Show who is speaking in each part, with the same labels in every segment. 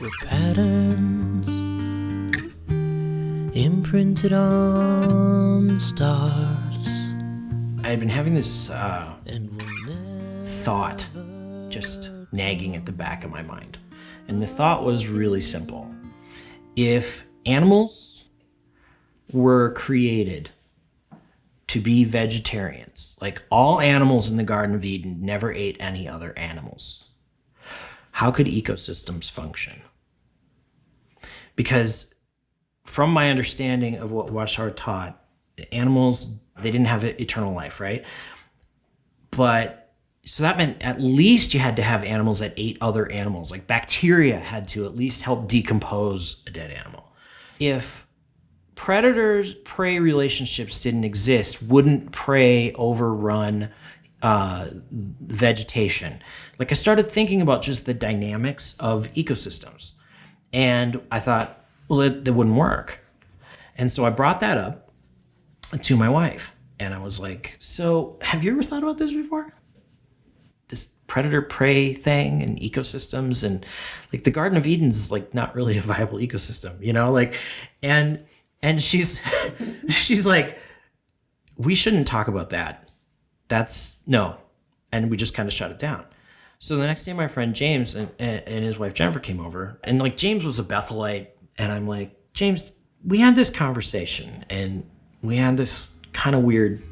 Speaker 1: were patterns imprinted on stars.
Speaker 2: I had been having this thought just nagging at the back of my mind. And the thought was really simple. If animals were created to be vegetarians, like all animals in the Garden of Eden never ate any other animals, how could ecosystems function? Because from my understanding of what Watchtower taught, animals, they didn't have eternal life, right? But so that meant at least you had to have animals that ate other animals. Like bacteria had to at least help decompose a dead animal. If predator-prey relationships didn't exist, wouldn't prey overrun vegetation? Like I started thinking about just the dynamics of ecosystems. And I thought, well, it wouldn't work. And so I brought that up to my wife. And I was like, so have you ever thought about this before? This predator-prey thing and ecosystems, and like the Garden of Eden is like not really a viable ecosystem, you know? Like, and she's like, we shouldn't talk about that. That's no. And we just kind of shut it down. So the next day my friend James and his wife Jennifer came over, and like James was a Bethelite, and I'm like, James, we had this conversation and we had this kind of weird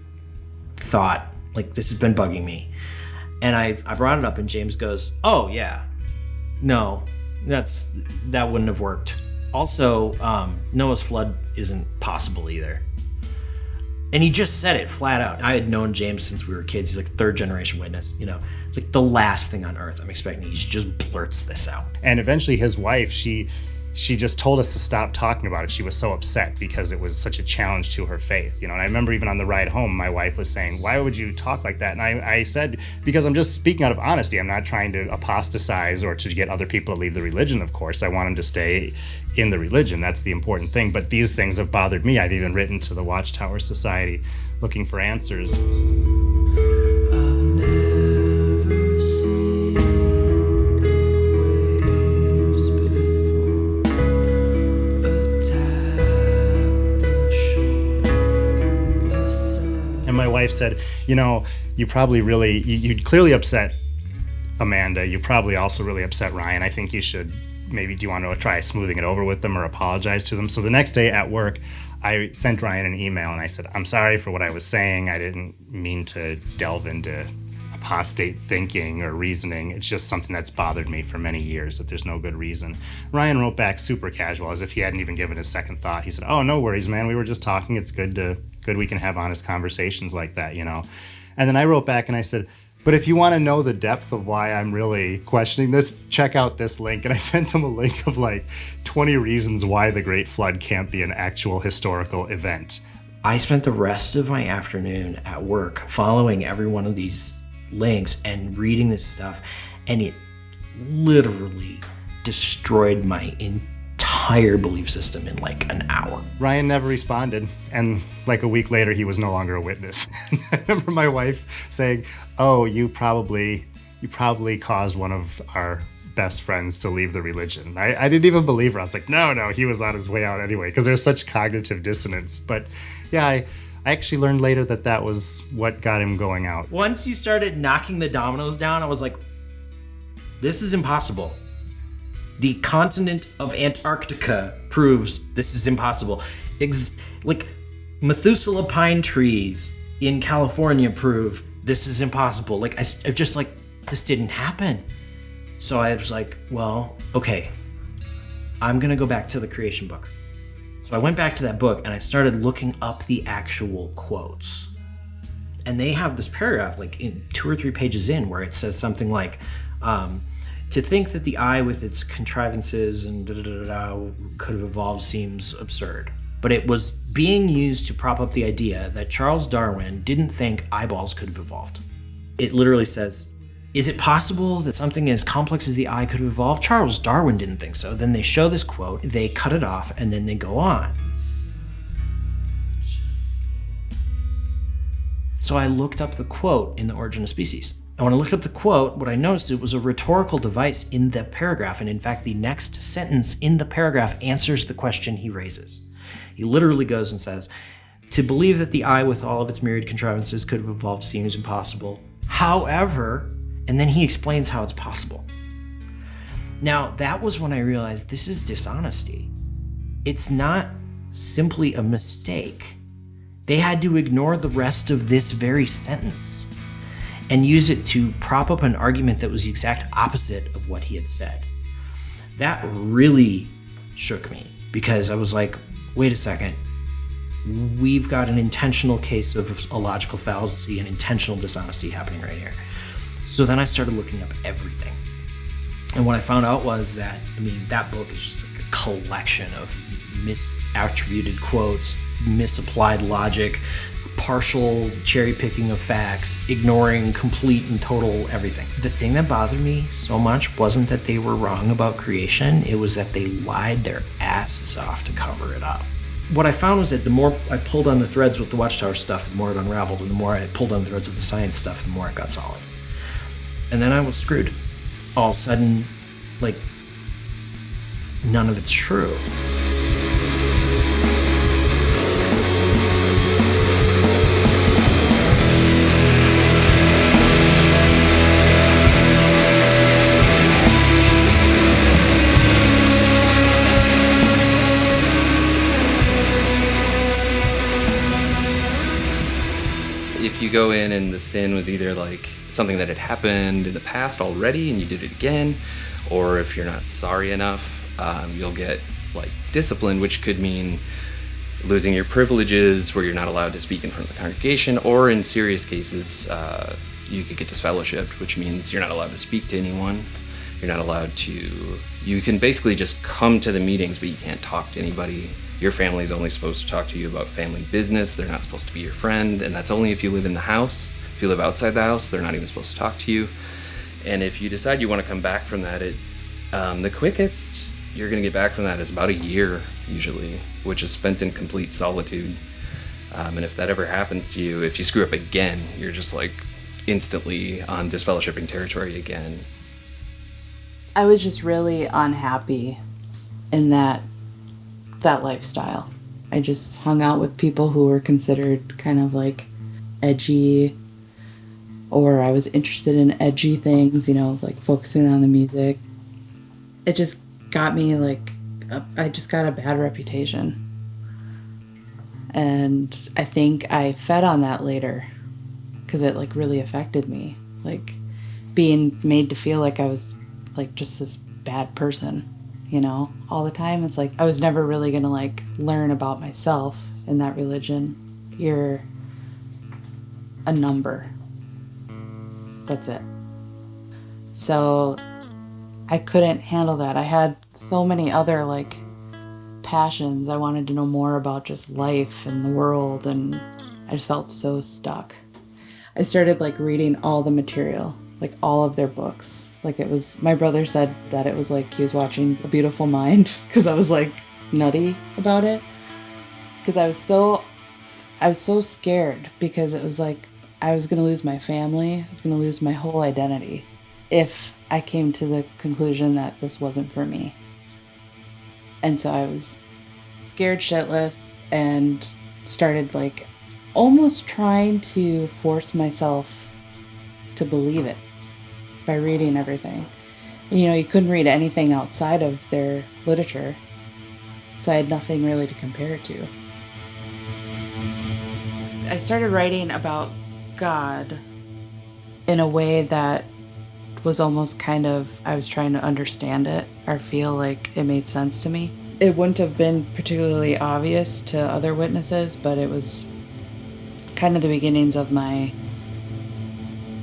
Speaker 2: thought, like this has been bugging me. And I brought it up and James goes, oh yeah, no, that wouldn't have worked. Also, Noah's flood isn't possible either. And he just said it flat out. I had known James since we were kids. He's like third generation witness, you know. It's like the last thing on earth I'm expecting. He just blurts this out.
Speaker 3: And eventually his wife, she just told us to stop talking about it. She was so upset because it was such a challenge to her faith, you know. And I remember even on the ride home, my wife was saying, why would you talk like that? And I said, because I'm just speaking out of honesty. I'm not trying to apostatize or to get other people to leave the religion, of course. I want them to stay in the religion. That's the important thing. But these things have bothered me. I've even written to the Watchtower Society looking for answers. And my wife said, you know, you probably really, you'd clearly upset Amanda. You probably also really upset Ryan. I think you should, maybe do you want to try smoothing it over with them or apologize to them? So the next day at work, I sent Ryan an email and I said, I'm sorry for what I was saying. I didn't mean to delve into apostate thinking or reasoning. It's just something that's bothered me for many years, that there's no good reason. Ryan wrote back super casual, as if he hadn't even given a second thought. He said, oh, no worries, man. We were just talking. It's good we can have honest conversations like that, you know? And then I wrote back and I said, but if you want to know the depth of why I'm really questioning this, check out this link. And I sent him a link of like 20 reasons why the Great Flood can't be an actual historical event.
Speaker 2: I spent the rest of my afternoon at work following every one of these links and reading this stuff, and it literally destroyed my entire belief system in like an hour.
Speaker 3: Ryan never responded, and like a week later he was no longer a witness. I remember my wife saying, oh, you probably caused one of our best friends to leave the religion. I didn't even believe her. I was like, no, he was on his way out anyway, because there's such cognitive dissonance. But yeah, I actually learned later that was what got him going out.
Speaker 2: Once he started knocking the dominoes down, I was like, this is impossible. The continent of Antarctica proves this is impossible. Like Methuselah pine trees in California prove this is impossible. Like I just like, this didn't happen. So I was like, well, okay, I'm gonna go back to the creation book. So I went back to that book and I started looking up the actual quotes. And they have this paragraph like in 2 or 3 pages in where it says something like, to think that the eye with its contrivances and could have evolved seems absurd. But it was being used to prop up the idea that Charles Darwin didn't think eyeballs could have evolved. It literally says, is it possible that something as complex as the eye could have evolved? Charles Darwin didn't think so. Then they show this quote, they cut it off, and then they go on. So I looked up the quote in The Origin of Species. And when I looked up the quote, what I noticed, it was a rhetorical device in the paragraph. And in fact, the next sentence in the paragraph answers the question he raises. He literally goes and says, "To believe that the eye with all of its myriad contrivances could have evolved seems impossible. However," and then he explains how it's possible. Now, that was when I realized this is dishonesty. It's not simply a mistake. They had to ignore the rest of this very sentence and use it to prop up an argument that was the exact opposite of what he had said. That really shook me because I was like, wait a second. We've got an intentional case of a logical fallacy and intentional dishonesty happening right here. So then I started looking up everything. And what I found out was that, that book is just like a collection of misattributed quotes, misapplied logic, partial cherry picking of facts, ignoring complete and total everything. The thing that bothered me so much wasn't that they were wrong about creation, it was that they lied their asses off to cover it up. What I found was that the more I pulled on the threads with the Watchtower stuff, the more it unraveled, and the more I pulled on the threads with the science stuff, the more it got solid. And then I was screwed. All of a sudden, none of it's true.
Speaker 4: If you go in and the sin was either something that had happened in the past already and you did it again, or if you're not sorry enough, you'll get discipline, which could mean losing your privileges where you're not allowed to speak in front of the congregation, or in serious cases, you could get disfellowshipped, which means you're not allowed to speak to anyone. You're not allowed to, you can basically just come to the meetings, but you can't talk to anybody. Your family's only supposed to talk to you about family business. They're not supposed to be your friend, and that's only if you live in the house. If you live outside the house, they're not even supposed to talk to you. And if you decide you want to come back from that, the quickest you're going to get back from that is about a year, usually, which is spent in complete solitude. And if that ever happens to you, if you screw up again, you're just instantly on disfellowshipping territory again.
Speaker 5: I was just really unhappy in that lifestyle. I just hung out with people who were considered kind of edgy, or I was interested in edgy things, focusing on the music. It just got me I just got a bad reputation. And I think I fed on that later because it really affected me. Being made to feel like I was just this bad person. All the time. It's I was never really going to learn about myself in that religion. You're a number. That's it. So I couldn't handle that. I had so many other passions. I wanted to know more about just life and the world, and I just felt so stuck. I started reading all the material, all of their books. It was, my brother said that it was he was watching A Beautiful Mind because I was nutty about it. Because I was so scared because it was I was going to lose my family. I was going to lose my whole identity if I came to the conclusion that this wasn't for me. And so I was scared shitless and started almost trying to force myself to believe it by reading everything. And, you couldn't read anything outside of their literature, so I had nothing really to compare it to. I started writing about God in a way that was almost I was trying to understand it or feel it made sense to me. It wouldn't have been particularly obvious to other witnesses, but it was kind of the beginnings of my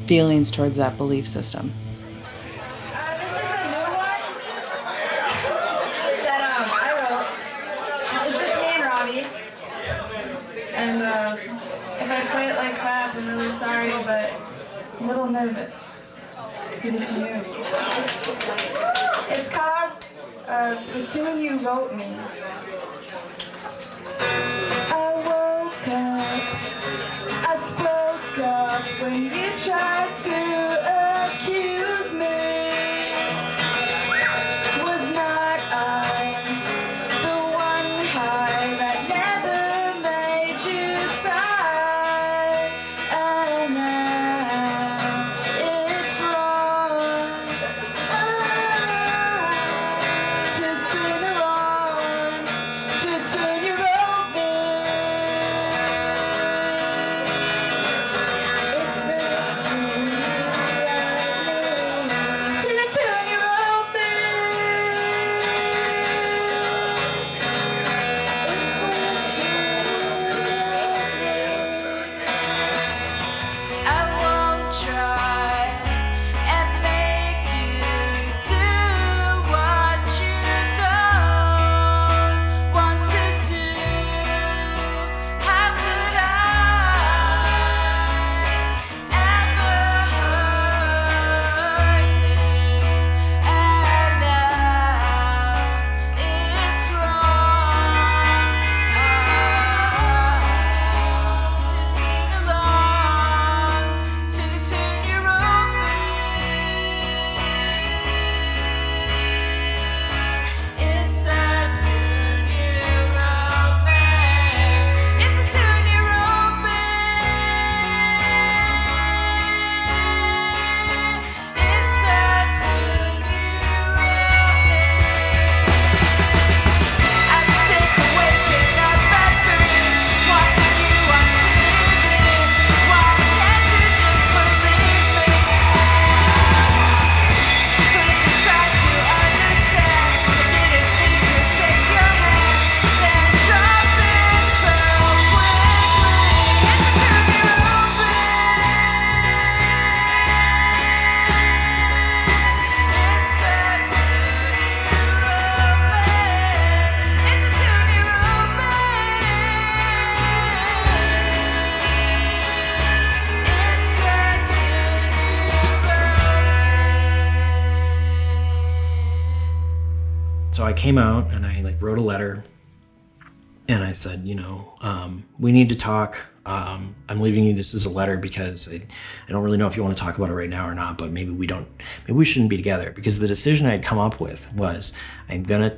Speaker 5: feelings towards that belief system.
Speaker 6: This is a new one that I wrote. It's just me and Robbie. And if I play it like that, I'm really sorry, but I'm a little nervous because it's new. It's called The Tune You Wrote Me. I woke up, I spoke up when you tried to
Speaker 2: So I came out and I like wrote a letter, and I said, we need to talk. I'm leaving you this as a letter because I don't really know if you want to talk about it right now or not, but maybe we shouldn't be together, because the decision I had come up with was I'm gonna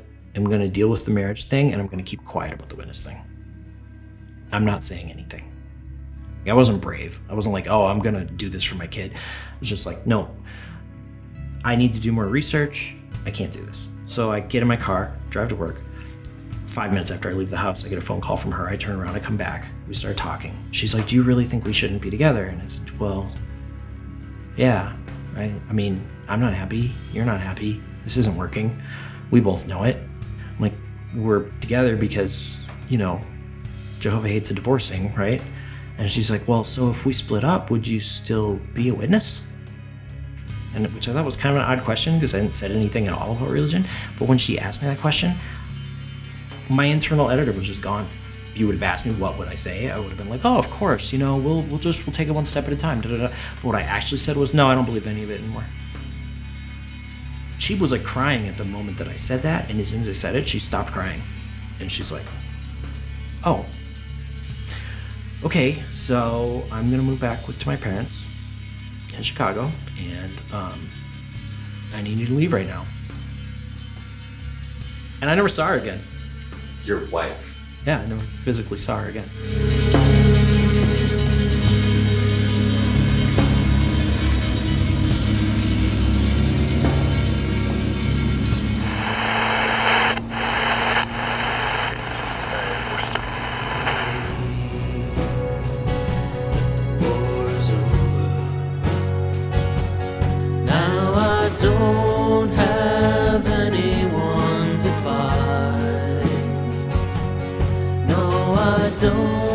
Speaker 2: deal with the marriage thing, and I'm gonna keep quiet about the witness thing. I'm not saying anything. I wasn't brave. I wasn't like, oh, I'm gonna do this for my kid. I was just like, no, I need to do more research. I can't do this. So I get in my car, drive to work. 5 minutes after I leave the house, I get a phone call from her. I turn around, I come back. We start talking. She's like, do you really think we shouldn't be together? And I said, well, yeah. I mean, I'm not happy. You're not happy. This isn't working. We both know it. I'm like, we're together because, Jehovah hates a divorcing, right? And she's like, well, so if we split up, would you still be a witness? And which I thought was kind of an odd question, because I hadn't said anything at all about religion. But when she asked me that question, my internal editor was just gone. If you would have asked me what would I say, I would have been like, oh, of course, we'll take it one step at a time. But what I actually said was, no, I don't believe any of it anymore. She was like crying at the moment that I said that, and as soon as I said it, she stopped crying. And she's like, oh, okay, so I'm gonna move back to my parents in Chicago, and I need you to leave right now. And I never saw her again.
Speaker 4: Your wife?
Speaker 2: Yeah, I never physically saw her again.
Speaker 1: War's over. Now I don't have anyone to fight. No, I don't